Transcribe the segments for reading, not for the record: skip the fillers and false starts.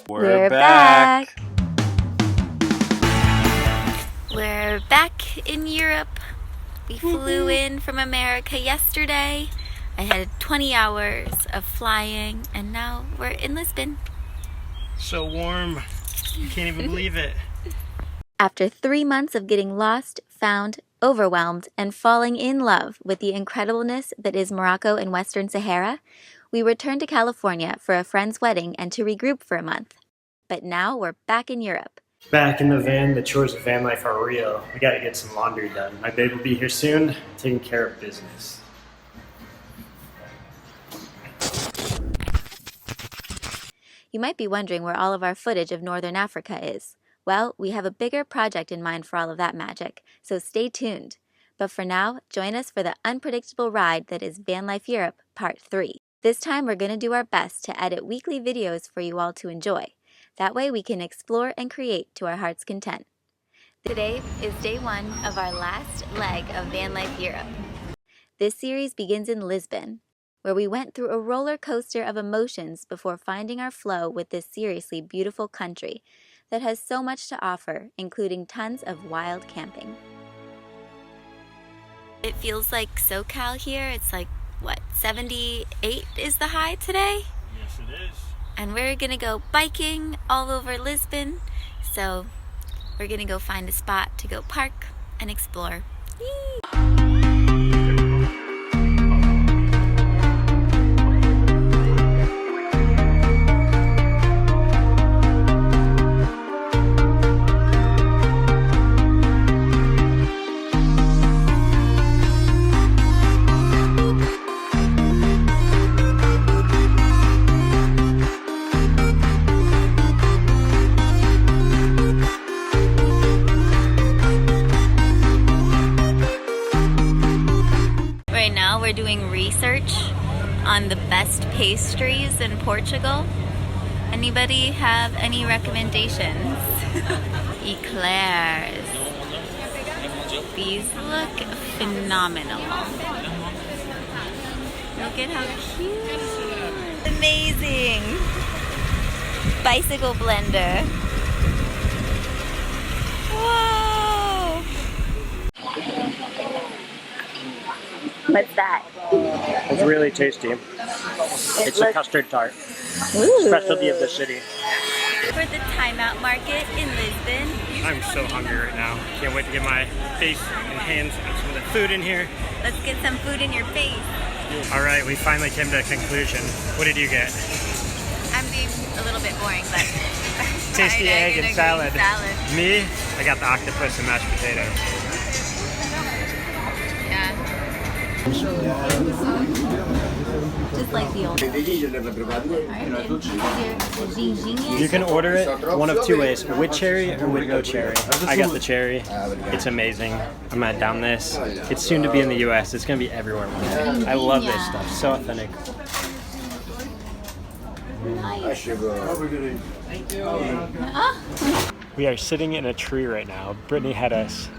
We're back. We're back in Europe. We flew in from America yesterday. I had 20 hours of flying and now we're in Lisbon. So warm. You can't even believe it. After 3 months of getting lost, found, overwhelmed, and falling in love with the incredibleness that is Morocco and Western Sahara, we returned to California for a friend's wedding and to regroup for a month. But now we're back in Europe. Back in the van, the chores of van life are real. We gotta get some laundry done. My babe will be here soon, taking care of business. You might be wondering where all of our footage of Northern Africa is. Well, we have a bigger project in mind for all of that magic, so stay tuned. But for now, join us for the unpredictable ride that is Van Life Europe Part 3. This time we're going to do our best to edit weekly videos for you all to enjoy. That way we can explore and create to our heart's content. Today is day 1 of our last leg of Van Life Europe. This series begins in Lisbon, where we went through a roller coaster of emotions before finding our flow with this seriously beautiful country that has so much to offer, including tons of wild camping. It feels like SoCal here. It's like, what, 78 is the high today? Yes, it is. And we're gonna go biking all over Lisbon. So we're gonna go find a spot to go park and explore. Yee! We're doing research on the best pastries in Portugal. Anybody have any recommendations? Eclairs. These look phenomenal. Look at how cute. Amazing. Bicycle blender. Whoa. What's that? It's really tasty. It's a custard tart. Ooh. Specialty of the city. For the timeout market in Lisbon. I'm so hungry right now. Can't wait to get my face and hands on some of the food in here. Let's get some food in your face. Alright, we finally came to a conclusion. What did you get? I'm being a little bit boring, but Tasty egg and salad. salad. Me? I got the octopus and mashed potatoes. Yeah. Just like the old. You can order it one of 2 ways, with cherry or with no cherry. I got the cherry. It's amazing. I'm gonna down this. It's soon to be in the US. It's gonna be everywhere. I love this stuff. So authentic. We are sitting in a tree right now. Brittany had us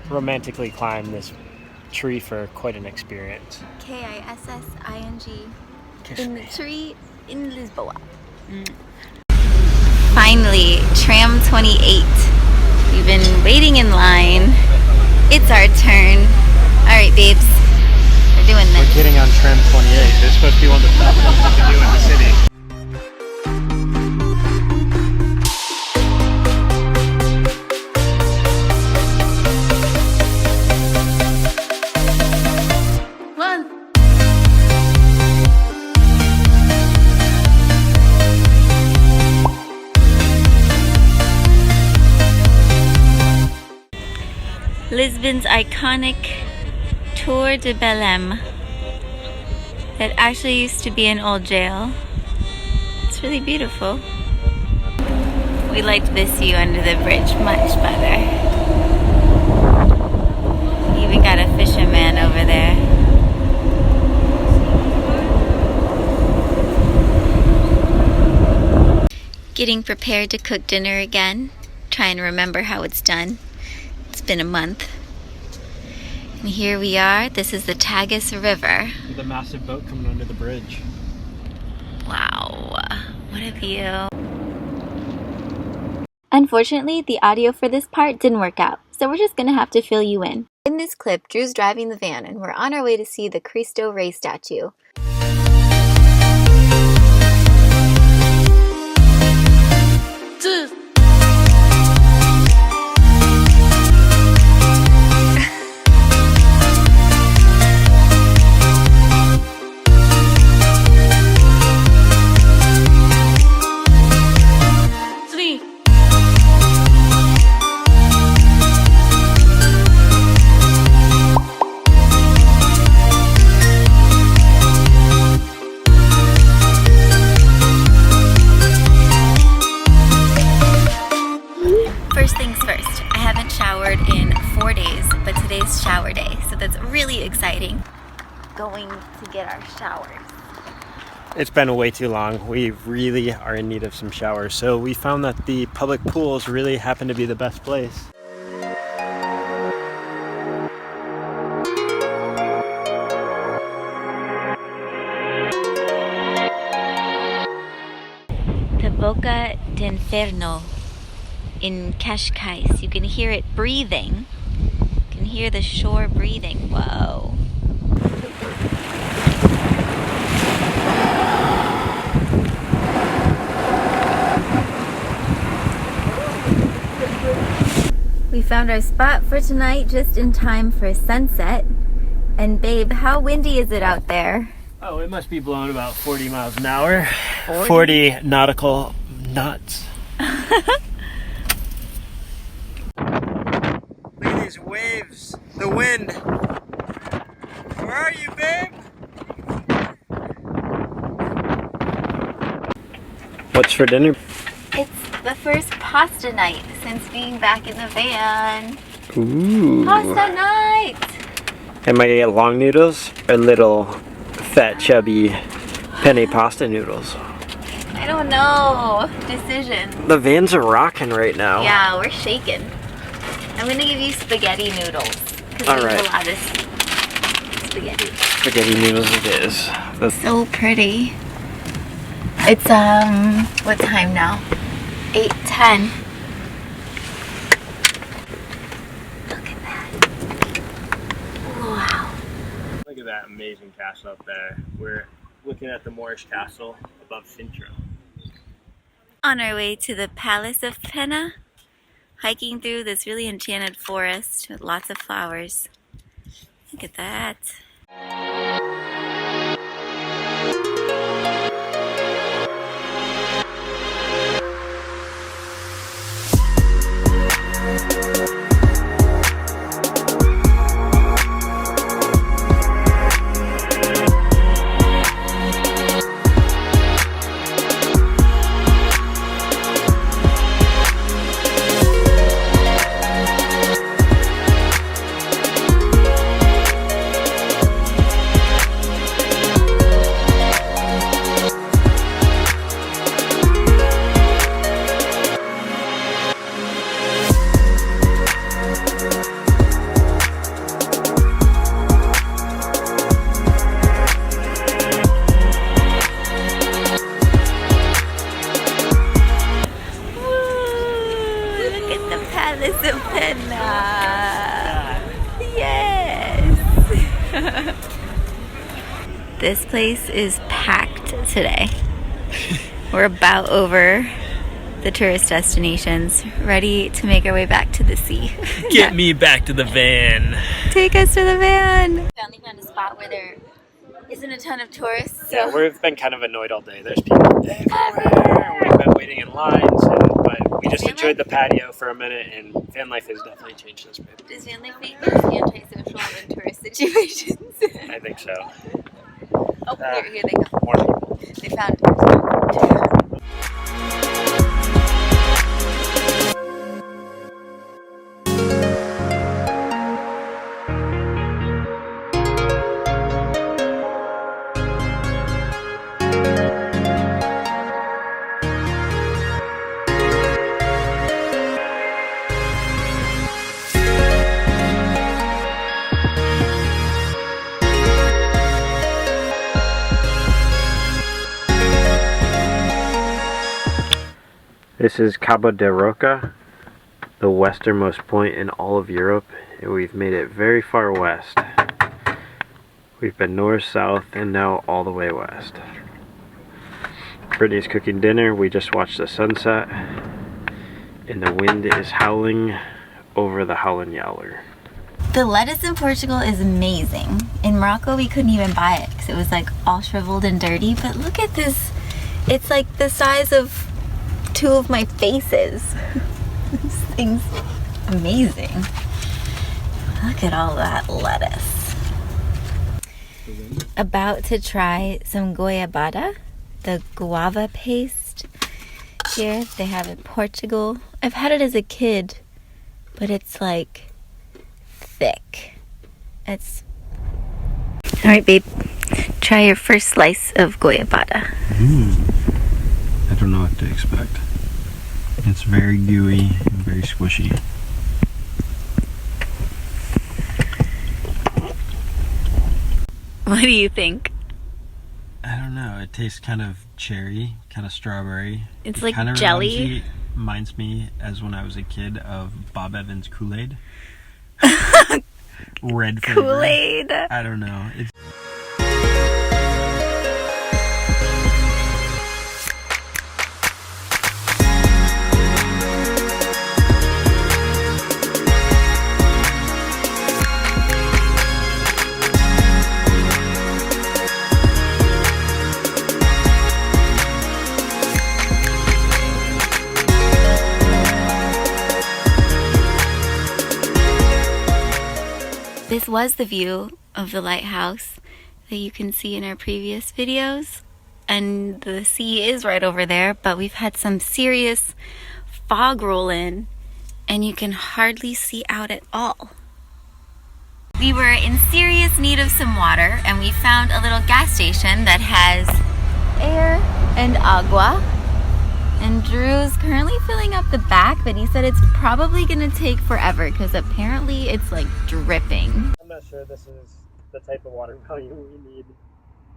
romantically climb this tree for quite an experience. Kissing. Kiss In me. the tree in Lisboa. Finally, tram 28. We've been waiting in line. It's our turn. All right, babes. We're doing this. We're getting on tram 28. This is supposed to be one of the best things we can do in the city. Lisbon's iconic Tour de Belém that actually used to be an old jail. It's really beautiful. We liked this view under the bridge much better. Even got a fisherman over there. Getting prepared to cook dinner again. Trying to remember how it's done. It's been a month. And here we are. This is the Tagus River. The massive boat coming under the bridge. Wow. What a view. Unfortunately, the audio for this part didn't work out, so we're just gonna have to fill you in. In this clip, Drew's driving the van and we're on our way to see the Cristo Rey statue. First things first, I haven't showered in 4 days, but today's shower day, so that's really exciting. Going to get our showers. It's been way too long. We really are in need of some showers, so we found that the public pools really happen to be the best place. The Boca d'Inferno in Cascais. You can hear it breathing. You can hear the shore breathing. Whoa. We found our spot for tonight just in time for sunset. And babe, how windy is it out there? Oh, it must be blowing about 40 miles an hour. 40 nautical knots. Look at these waves, the wind. Where are you, babe? What's for dinner? It's the first pasta night since being back in the van. Ooh. Pasta night! Am I gonna get long noodles or little fat chubby penne pasta noodles? I don't know. Decision. The vans are rocking right now. Yeah, we're shaking. I'm gonna give you spaghetti noodles. All right. A lot of spaghetti. Spaghetti noodles it is. That's So pretty. It's what time now? 8:10. Look at that. Wow. Look at that amazing castle up there. We're looking at the Moorish castle above Sintra. On our way to the Palace of Pena, hiking through this really enchanted forest with lots of flowers. Look at that. Palace of Pena. Yes. This place is packed today. We're about over the tourist destinations, ready to make our way back to the sea. Get me back to the van. Take us to the van. Finally found a spot where there isn't a ton of tourists. So. Yeah, we've been kind of annoyed all day. There's people everywhere. We've been waiting in lines, but we just enjoyed the patio for a minute, and van life has definitely changed us. Does van life make us antisocial in tourist situations? I think so. Oh, here they come. More people. They found This is Cabo da Roca, the westernmost point in all of Europe, and we've made it very far west. We've been north, south, and now all the way west. Brittany's cooking dinner. We just watched the sunset, and the wind is howling over the Howlin' Yowler. The lettuce in Portugal is amazing. In Morocco, we couldn't even buy it because it was like all shriveled and dirty. But look at this. It's like the size of 2 of my faces. This thing's amazing. Look at all that lettuce. About to try some goiabada, the guava paste. Here they have in Portugal. I've had it as a kid, but it's like thick. It's all right, babe. Try your first slice of goiabada. I don't know what to expect. It's very gooey and very squishy. What do you think? I don't know. It tastes kind of cherry, kind of strawberry. It's like kind of jelly. Reminds me, as when I was a kid, of Bob Evans Kool-Aid. Red flavor. Kool-Aid. I don't know. It's This was the view of the lighthouse that you can see in our previous videos, and the sea is right over there, but we've had some serious fog roll in and you can hardly see out at all. We were in serious need of some water and we found a little gas station that has air and agua. And Drew's currently filling up the back, but he said it's probably gonna take forever because apparently it's like dripping. I'm not sure this is the type of water value we need.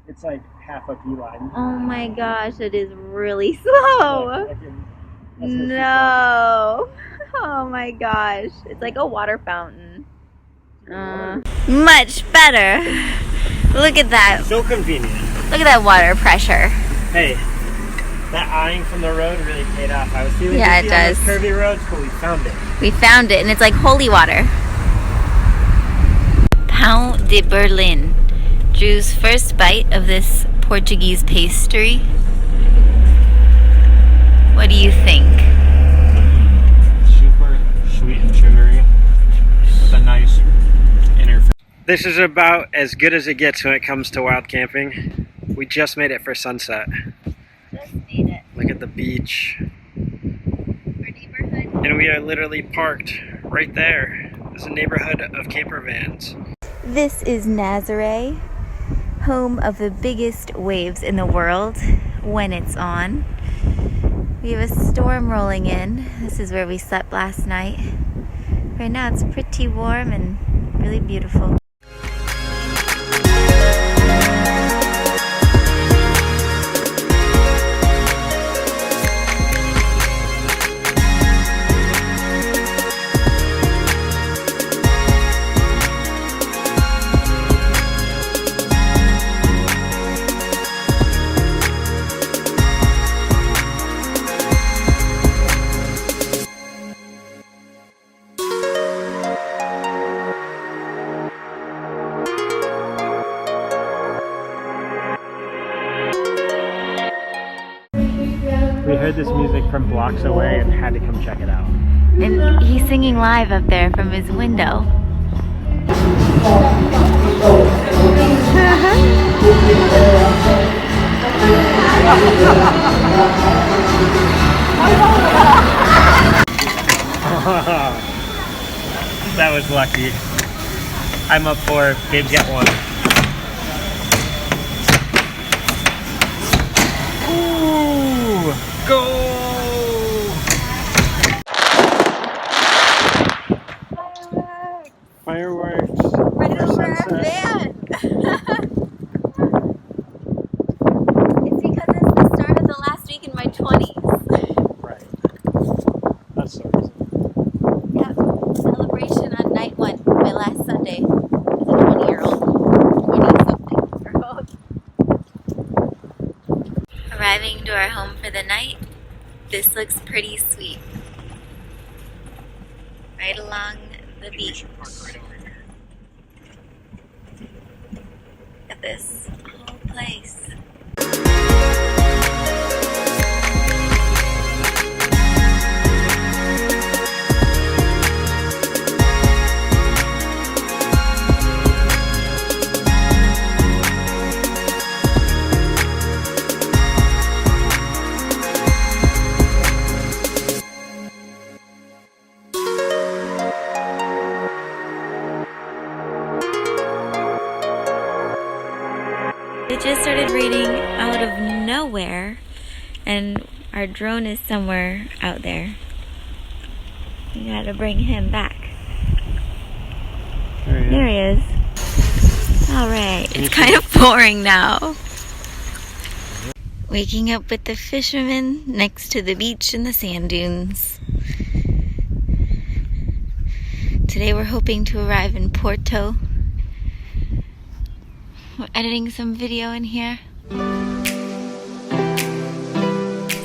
It's like half a beeline. Oh my gosh, it is really slow. No. Oh my gosh. It's like a water fountain. Much better. Look at that. So convenient. Look at that water pressure. Hey. That eyeing from the road really paid off. I was feeling it on does. those curvy roads, but we found it. We found it, and it's like holy water. Pão de Berlim. Drew's first bite of this Portuguese pastry. What do you think? Super sweet and sugary with a nice inner. This is about as good as it gets when it comes to wild camping. We just made it for sunset. Just made it. Look at the beach. Our neighborhood. And we are literally parked right there. There's a neighborhood of camper vans. This is Nazare, home of the biggest waves in the world when it's on. We have a storm rolling in. This is where we slept last night. Right now it's pretty warm and really beautiful. We heard this music from blocks away and had to come check it out. And he's singing live up there from his window. That was lucky. I'm up 4, babe get 1. Ooh, go! Fireworks. Right over our van. It's because it's the start of the last week in my 20s. Right. arriving to our home for the night. This looks pretty sweet. Right along the beach. Look at this whole place. It just started raining out of nowhere, and our drone is somewhere out there. We gotta bring him back. There he is. Alright, it's kind of pouring now. Waking up with the fishermen next to the beach and the sand dunes. Today we're hoping to arrive in Porto. We're editing some video in here.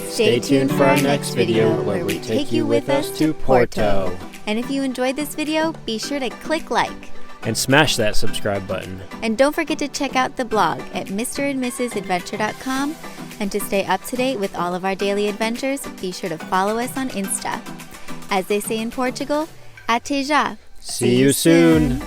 Stay tuned for our next video where we take you with us to Porto. And if you enjoyed this video, be sure to click like. And smash that subscribe button. And don't forget to check out the blog at mrandmrsadventure.com. And to stay up to date with all of our daily adventures, be sure to follow us on Insta. As they say in Portugal, até já. See you soon.